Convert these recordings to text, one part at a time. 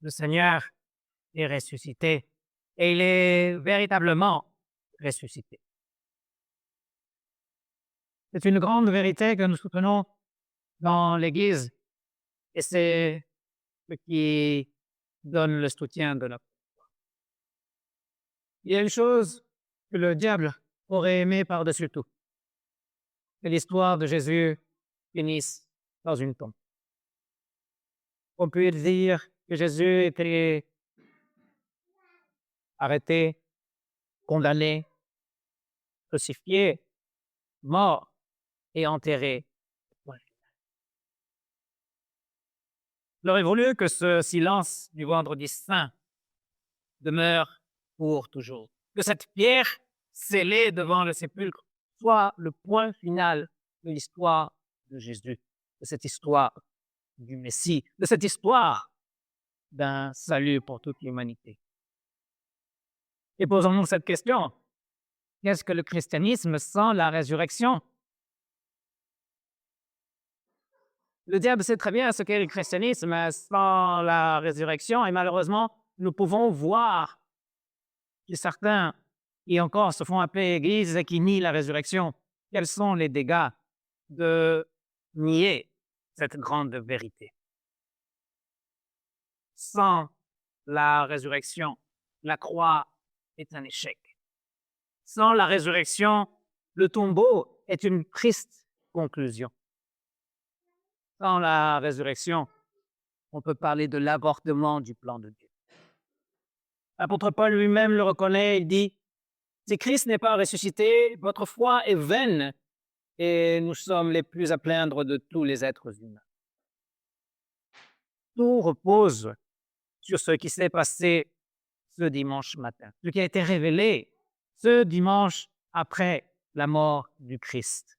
le Seigneur est ressuscité et il est véritablement ressuscité. C'est une grande vérité que nous soutenons dans l'Église et c'est ce qui donne le soutien de notre. Il y a une chose que le diable aurait aimé par-dessus tout, que l'histoire de Jésus finisse dans une tombe. On peut dire que Jésus était arrêté, condamné, crucifié, mort et enterré. Ouais. Il aurait voulu que ce silence du vendredi saint demeure pour toujours. Que cette pierre scellée devant le sépulcre soit le point final de l'histoire de Jésus, de cette histoire du Messie, de cette histoire d'un salut pour toute l'humanité. Et posons-nous cette question. Qu'est-ce que le christianisme sans la résurrection? Le diable sait très bien ce qu'est le christianisme sans la résurrection et malheureusement, nous pouvons voir que certains qui encore se font appeler Église et qui nient la résurrection. Quels sont les dégâts de nier cette grande vérité? Sans la résurrection, la croix est un échec. Sans la résurrection, le tombeau est une triste conclusion. Sans la résurrection, on peut parler de l'avortement du plan de Dieu. L'apôtre Paul lui-même le reconnaît, il dit « Si Christ n'est pas ressuscité, votre foi est vaine et nous sommes les plus à plaindre de tous les êtres humains. » Tout repose sur ce qui s'est passé ce dimanche matin, ce qui a été révélé ce dimanche après la mort du Christ.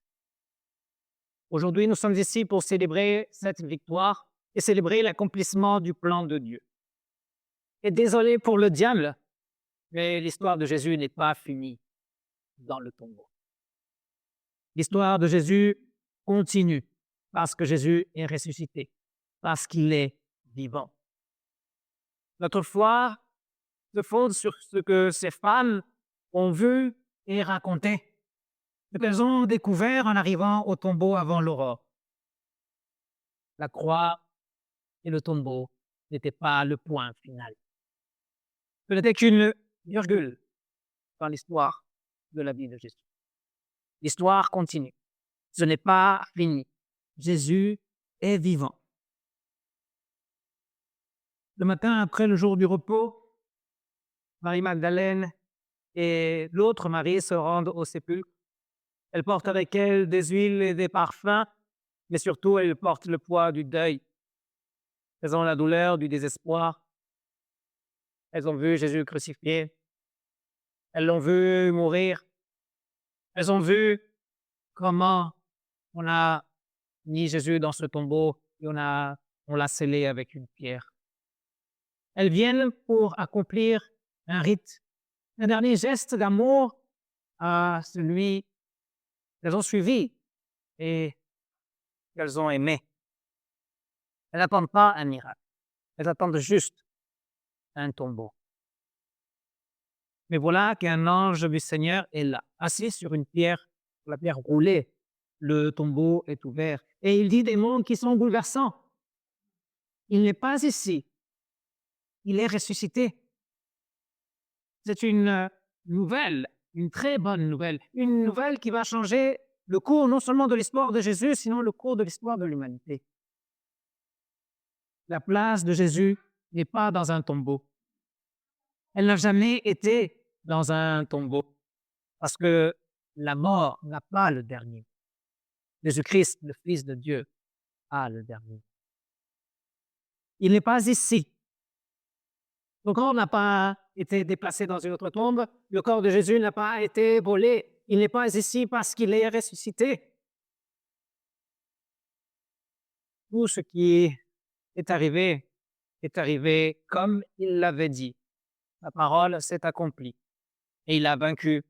Aujourd'hui, nous sommes ici pour célébrer cette victoire et célébrer l'accomplissement du plan de Dieu. Et désolé pour le diable, mais l'histoire de Jésus n'est pas finie dans le tombeau. L'histoire de Jésus continue parce que Jésus est ressuscité, parce qu'il est vivant. Notre foi se fonde sur ce que ces femmes ont vu et raconté, ce qu'elles ont découvert en arrivant au tombeau avant l'aurore. La croix et le tombeau n'étaient pas le point final. Ce n'était qu'une virgule dans l'histoire de la vie de Jésus. L'histoire continue. Ce n'est pas fini. Jésus est vivant. Le matin, après le jour du repos, Marie-Magdalène et l'autre Marie se rendent au sépulcre. Elles portent avec elles des huiles et des parfums, mais surtout elles portent le poids du deuil. Elles ont la douleur du désespoir. Elles ont vu Jésus crucifié. Elles l'ont vu mourir. Elles ont vu comment on a mis Jésus dans ce tombeau et on l'a scellé avec une pierre. Elles viennent pour accomplir un rite, un dernier geste d'amour à celui qu'elles ont suivi et qu'elles ont aimé. Elles n'attendent pas un miracle, elles attendent juste un tombeau. Mais voilà qu'un ange du Seigneur est là, assis sur une pierre, la pierre roulée. Le tombeau est ouvert et il dit des mots qui sont bouleversants. Il n'est pas ici, il est ressuscité. C'est une nouvelle, une très bonne nouvelle, une nouvelle qui va changer le cours non seulement de l'histoire de Jésus, sinon le cours de l'histoire de l'humanité. La place de Jésus n'est pas dans un tombeau. Elle n'a jamais été dans un tombeau parce que la mort n'a pas le dernier. Jésus-Christ, le Fils de Dieu, a le dernier. Il n'est pas ici. Le corps n'a pas été déplacé dans une autre tombe. Le corps de Jésus n'a pas été volé. Il n'est pas ici parce qu'il est ressuscité. Tout ce qui est arrivé comme il l'avait dit. La parole s'est accomplie. Et il a vaincu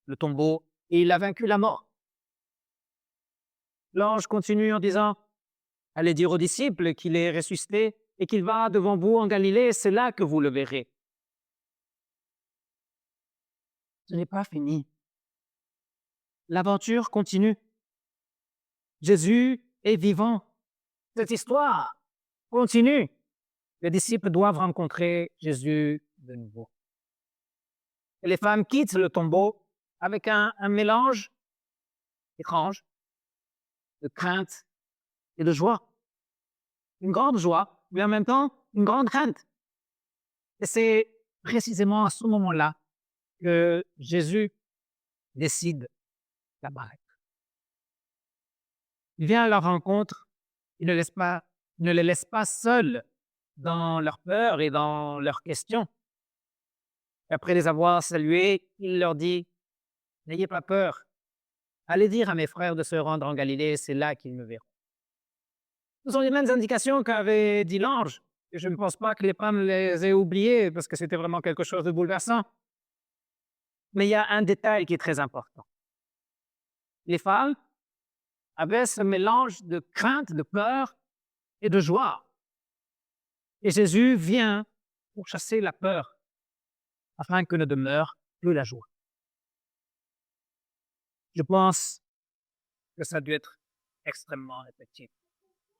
le tombeau et il a vaincu la mort. L'ange continue en disant, allez dire aux disciples qu'il est ressuscité et qu'il va devant vous en Galilée, c'est là que vous le verrez. Ce n'est pas fini. L'aventure continue. Jésus est vivant. Cette histoire continue. Les disciples doivent rencontrer Jésus de nouveau. Et les femmes quittent le tombeau avec un mélange étrange de crainte et de joie. Une grande joie, mais en même temps, une grande crainte. Et c'est précisément à ce moment-là que Jésus décide d'apparaître. Il vient à leur rencontre, il ne les laisse pas seuls dans leur peur et dans leurs questions. Après les avoir salués, il leur dit: n'ayez pas peur, allez dire à mes frères de se rendre en Galilée, c'est là qu'ils me verront. Ce sont les mêmes indications qu'avait dit l'ange, et je ne pense pas que les femmes les aient oubliées parce que c'était vraiment quelque chose de bouleversant. Mais il y a un détail qui est très important. Les femmes avaient ce mélange de crainte, de peur et de joie. Et Jésus vient pour chasser la peur, afin que ne demeure plus la joie. Je pense que ça a dû être extrêmement effectif,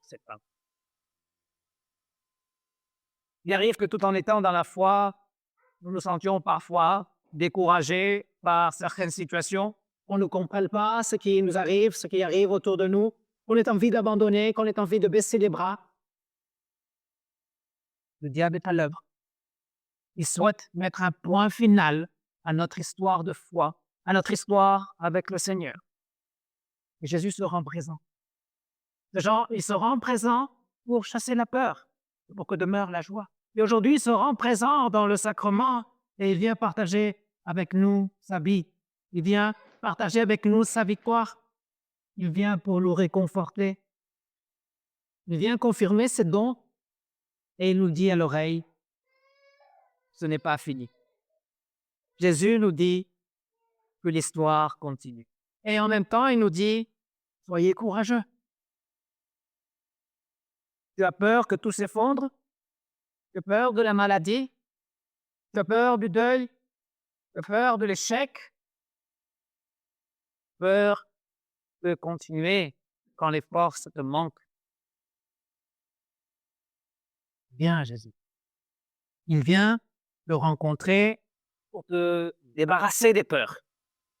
cette femme. Il arrive que tout en étant dans la foi, nous nous sentions parfois découragés par certaines situations. On ne comprenne pas ce qui nous arrive, ce qui arrive autour de nous. On ait envie d'abandonner, qu'on ait envie de baisser les bras. Le diable est à l'œuvre. Il souhaite mettre un point final à notre histoire de foi, à notre histoire avec le Seigneur. Et Jésus se rend présent. Il se rend présent pour chasser la peur, pour que demeure la joie. Et aujourd'hui, il se rend présent dans le sacrement et il vient partager avec nous sa vie. Il vient partager avec nous sa victoire. Il vient pour nous réconforter. Il vient confirmer ses dons et il nous dit à l'oreille: ce n'est pas fini. Jésus nous dit que l'histoire continue. Et en même temps, il nous dit: soyez courageux. Tu as peur que tout s'effondre? Tu as peur de la maladie? Tu as peur du deuil? Tu as peur de l'échec? Peur de continuer quand les forces te manquent? Viens, Jésus. Il vient te rencontrer pour te débarrasser des peurs,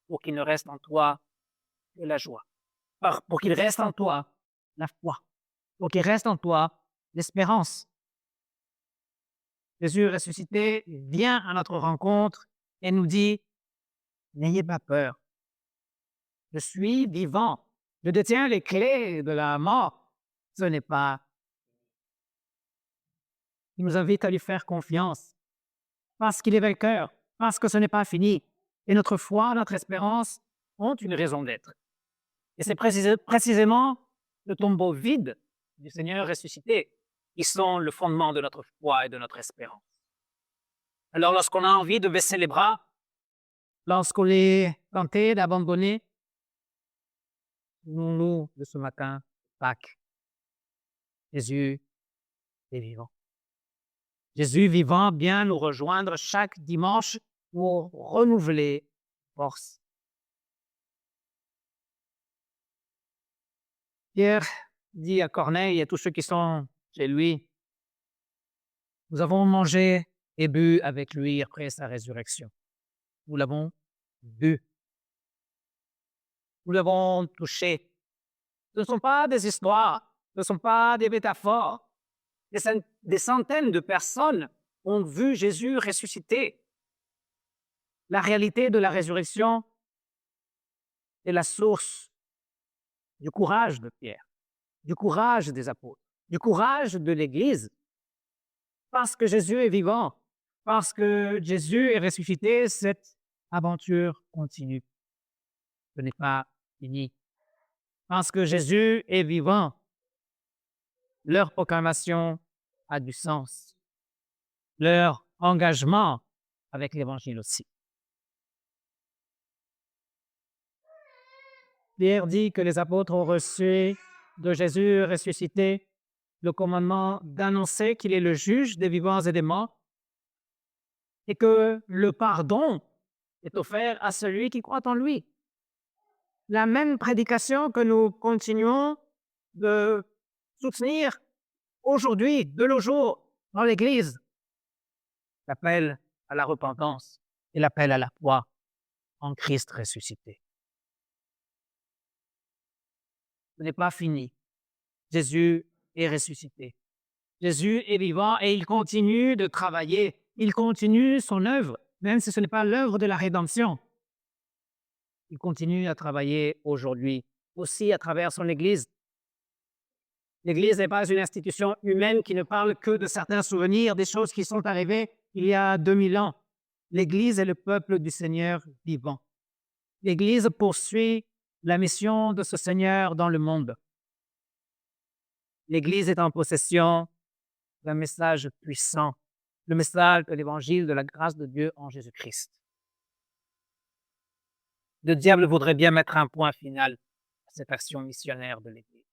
pour qu'il ne reste en toi que la joie, pour qu'il reste en toi la foi, pour qu'il reste en toi l'espérance. Jésus ressuscité vient à notre rencontre et nous dit: n'ayez pas peur. Je suis vivant. Je détiens les clés de la mort. Ce n'est pas. Il nous invite à lui faire confiance parce qu'il est vainqueur, parce que ce n'est pas fini. Et notre foi, notre espérance ont une raison d'être. Et c'est précisément le tombeau vide du Seigneur ressuscité qui sont le fondement de notre foi et de notre espérance. Alors lorsqu'on a envie de baisser les bras, lorsqu'on est tenté d'abandonner, souvenons-nous de ce matin, Pâques. Jésus est vivant. Jésus vivant vient nous rejoindre chaque dimanche pour renouveler force. Pierre dit à Corneille et à tous ceux qui sont chez lui: nous avons mangé et bu avec lui après sa résurrection. Nous l'avons bu. Nous l'avons touché. Ce ne sont pas des histoires, ce ne sont pas des métaphores. Des centaines de personnes ont vu Jésus ressuscité. La réalité de la résurrection est la source du courage de Pierre, du courage des apôtres, du courage de l'Église. Parce que Jésus est vivant, parce que Jésus est ressuscité, cette aventure continue. Ce n'est pas fini. Parce que Jésus est vivant, leur proclamation a du sens. Leur engagement avec l'Évangile aussi. Pierre dit que les apôtres ont reçu de Jésus ressuscité le commandement d'annoncer qu'il est le juge des vivants et des morts et que le pardon est offert à celui qui croit en lui. La même prédication que nous continuons de soutenir aujourd'hui, de nos jours, dans l'Église, l'appel à la repentance et l'appel à la foi en Christ ressuscité. Ce n'est pas fini. Jésus est ressuscité. Jésus est vivant et il continue de travailler. Il continue son œuvre, même si ce n'est pas l'œuvre de la rédemption. Il continue à travailler aujourd'hui, aussi à travers son Église. L'Église n'est pas une institution humaine qui ne parle que de certains souvenirs, des choses qui sont arrivées il y a 2000 ans. L'Église est le peuple du Seigneur vivant. L'Église poursuit la mission de ce Seigneur dans le monde. L'Église est en possession d'un message puissant, le message de l'Évangile de la grâce de Dieu en Jésus-Christ. Le diable voudrait bien mettre un point final à cette action missionnaire de l'Église.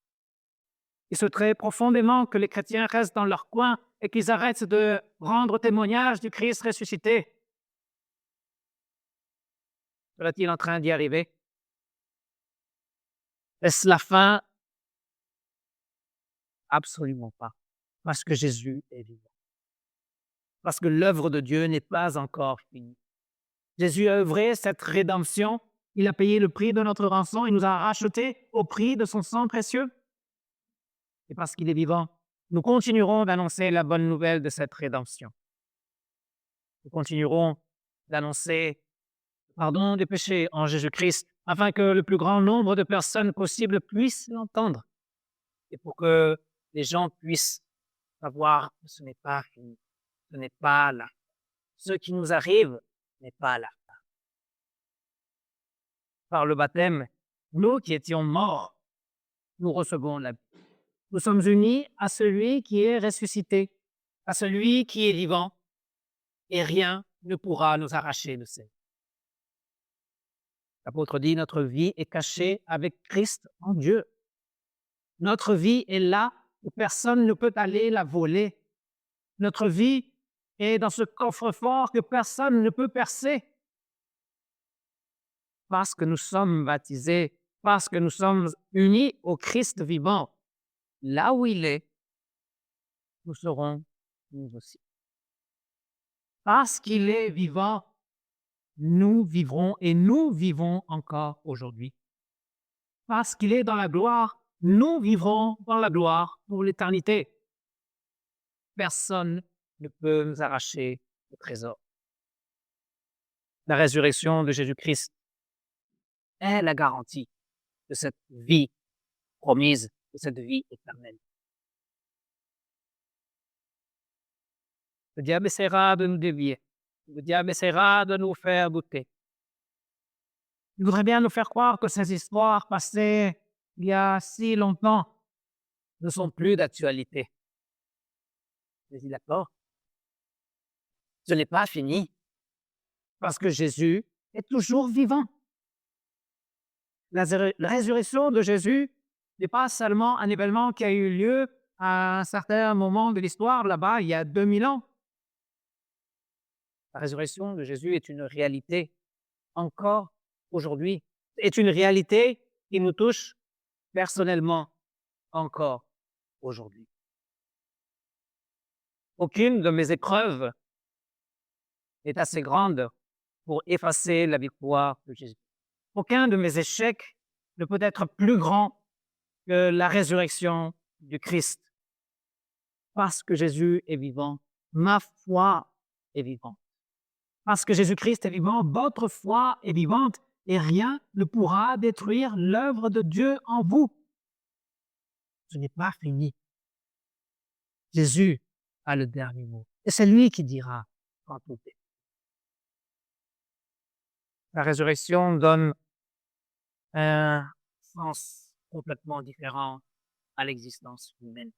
Il souhaiterait profondément que les chrétiens restent dans leur coin et qu'ils arrêtent de rendre témoignage du Christ ressuscité. Sera-t-il en train d'y arriver? Est-ce la fin? Absolument pas, parce que Jésus est vivant. Parce que l'œuvre de Dieu n'est pas encore finie. Jésus a œuvré cette rédemption. Il a payé le prix de notre rançon. Il nous a rachetés au prix de son sang précieux. Et parce qu'il est vivant, nous continuerons d'annoncer la bonne nouvelle de cette rédemption. Nous continuerons d'annoncer le pardon des péchés en Jésus-Christ, afin que le plus grand nombre de personnes possible puissent l'entendre et pour que les gens puissent savoir que ce n'est pas fini, ce n'est pas là. Ce qui nous arrive n'est pas là. Par le baptême, nous qui étions morts, nous recevons la vie. Nous sommes unis à celui qui est ressuscité, à celui qui est vivant, et rien ne pourra nous arracher de ça. L'apôtre dit, notre vie est cachée avec Christ en Dieu. Notre vie est là où personne ne peut aller la voler. Notre vie est dans ce coffre-fort que personne ne peut percer. Parce que nous sommes baptisés, parce que nous sommes unis au Christ vivant, là où il est, nous serons nous aussi. Parce qu'il est vivant, nous vivrons et nous vivons encore aujourd'hui. Parce qu'il est dans la gloire, nous vivrons dans la gloire pour l'éternité. Personne ne peut nous arracher le trésor. La résurrection de Jésus-Christ est la garantie de cette vie promise, de cette vie éternelle. Le diable essaiera de nous dévier. Le diable essaiera de nous faire douter. Il voudrait bien nous faire croire que ces histoires passées il y a si longtemps ne sont plus d'actualité. Mais il est d'accord. Ce n'est pas fini parce que Jésus est toujours vivant. La résurrection de Jésus n'est pas seulement un événement qui a eu lieu à un certain moment de l'histoire, là-bas, il y a 2000 ans. La résurrection de Jésus est une réalité encore aujourd'hui. C'est une réalité qui nous touche personnellement encore aujourd'hui. Aucune de mes épreuves n'est assez grande pour effacer la victoire de Jésus. Aucun de mes échecs ne peut être plus grand que la résurrection du Christ. Parce que Jésus est vivant, ma foi est vivante. Parce que Jésus-Christ est vivant, votre foi est vivante et rien ne pourra détruire l'œuvre de Dieu en vous. Ce n'est pas fini. Jésus a le dernier mot. Et c'est lui qui dira quand tout est. La résurrection donne un sens complètement différent à l'existence humaine.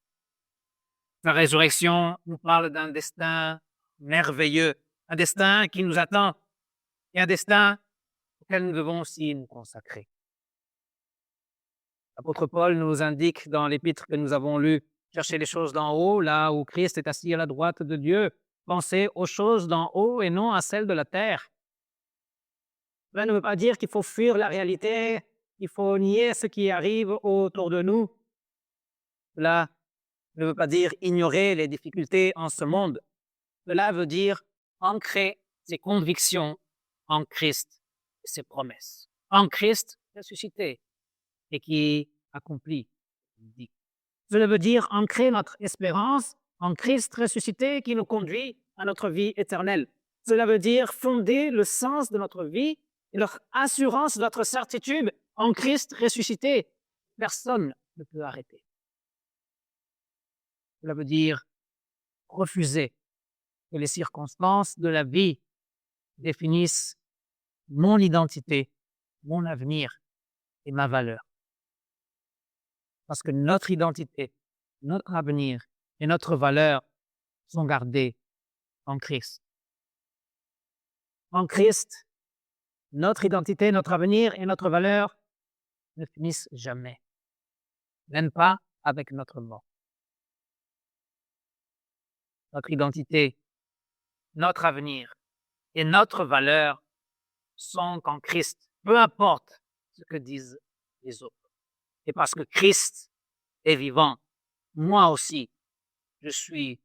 La résurrection nous parle d'un destin merveilleux, un destin qui nous attend et un destin auquel nous devons aussi nous consacrer. L'apôtre Paul nous indique dans l'épître que nous avons lu Cherchez les choses d'en haut, là où Christ est assis à la droite de Dieu. Pensez aux choses d'en haut et non à celles de la terre. Cela ne veut pas dire qu'il faut fuir la réalité, qu'il faut nier ce qui arrive autour de nous. Cela ne veut pas dire ignorer les difficultés en ce monde. Cela veut dire ancrer ses convictions en Christ et ses promesses. En Christ ressuscité et qui accomplit. Cela veut dire ancrer notre espérance en Christ ressuscité qui nous conduit à notre vie éternelle. Cela veut dire fonder le sens de notre vie et notre assurance, notre certitude en Christ ressuscité. Personne ne peut arrêter. Cela veut dire refuser que les circonstances de la vie définissent mon identité, mon avenir et ma valeur. Parce que notre identité, notre avenir et notre valeur sont gardés en Christ. En Christ, notre identité, notre avenir et notre valeur ne finissent jamais, même pas avec notre mort. Notre identité, notre avenir et notre valeur sont en Christ, peu importe ce que disent les autres. Et parce que Christ est vivant, moi aussi, je suis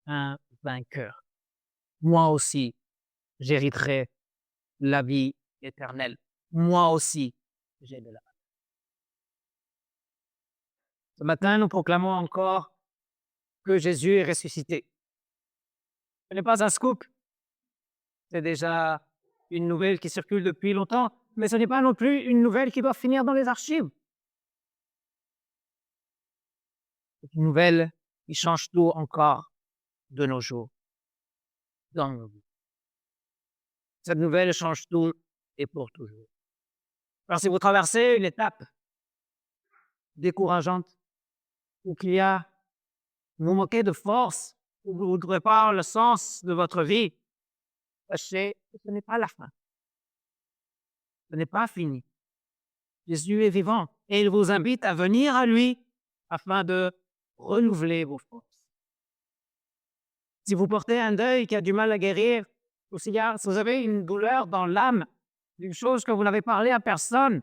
un vainqueur. Moi aussi, j'hériterai la vie éternelle. Moi aussi, j'ai de la valeur. Ce matin, nous proclamons encore que Jésus est ressuscité. Ce n'est pas un scoop, c'est déjà une nouvelle qui circule depuis longtemps, mais ce n'est pas non plus une nouvelle qui doit finir dans les archives. C'est une nouvelle qui change tout encore de nos jours, dans nos vies. Cette nouvelle change tout et pour toujours. Alors si vous traversez une étape décourageante, ou qu'il y a, vous manquez de force, ou vous ne trouvez pas le sens de votre vie, sachez que ce n'est pas la fin. Ce n'est pas fini. Jésus est vivant et il vous invite à venir à lui afin de renouveler vos forces. Si vous portez un deuil qui a du mal à guérir, ou si vous avez une douleur dans l'âme, d'une chose que vous n'avez parlé à personne,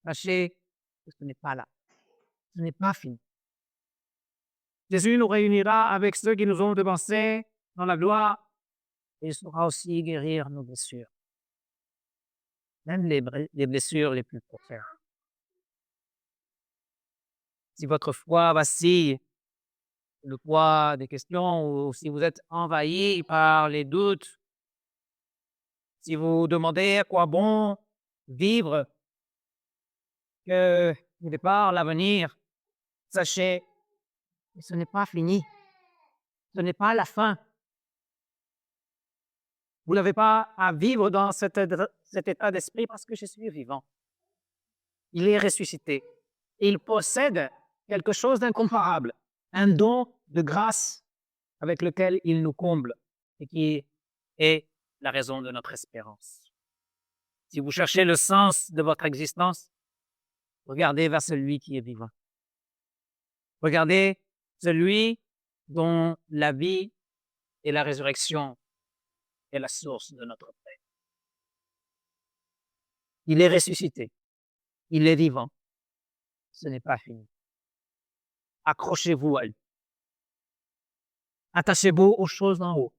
sachez que ce n'est pas là. Ce n'est pas fini. Jésus nous réunira avec ceux qui nous ont devancés dans la gloire et il saura aussi guérir nos blessures, même les blessures les plus profondes. Si votre foi vacille, le poids des questions, ou si vous êtes envahi par les doutes, si vous demandez à quoi bon vivre, que au départ, l'avenir, sachez que ce n'est pas fini, ce n'est pas la fin. Vous n'avez pas à vivre dans cet état d'esprit parce que je suis vivant. Il est ressuscité. Il possède quelque chose d'incomparable, un don de grâce avec lequel il nous comble et qui est la raison de notre espérance. Si vous cherchez le sens de votre existence, regardez vers celui qui est vivant. Regardez celui dont la vie et la résurrection est la source de notre paix. Il est ressuscité. Il est vivant. Ce n'est pas fini. Accrochez-vous à lui. Attachez-vous aux choses en haut.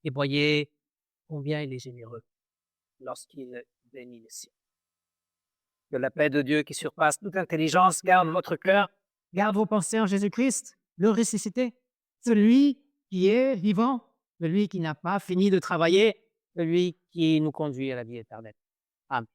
Et voyez combien il est généreux lorsqu'il bénit les siens. Que la paix de Dieu qui surpasse toute intelligence garde votre cœur, garde vos pensées en Jésus-Christ, le ressuscité, celui qui est vivant, celui qui n'a pas fini de travailler, celui qui nous conduit à la vie éternelle. Amen.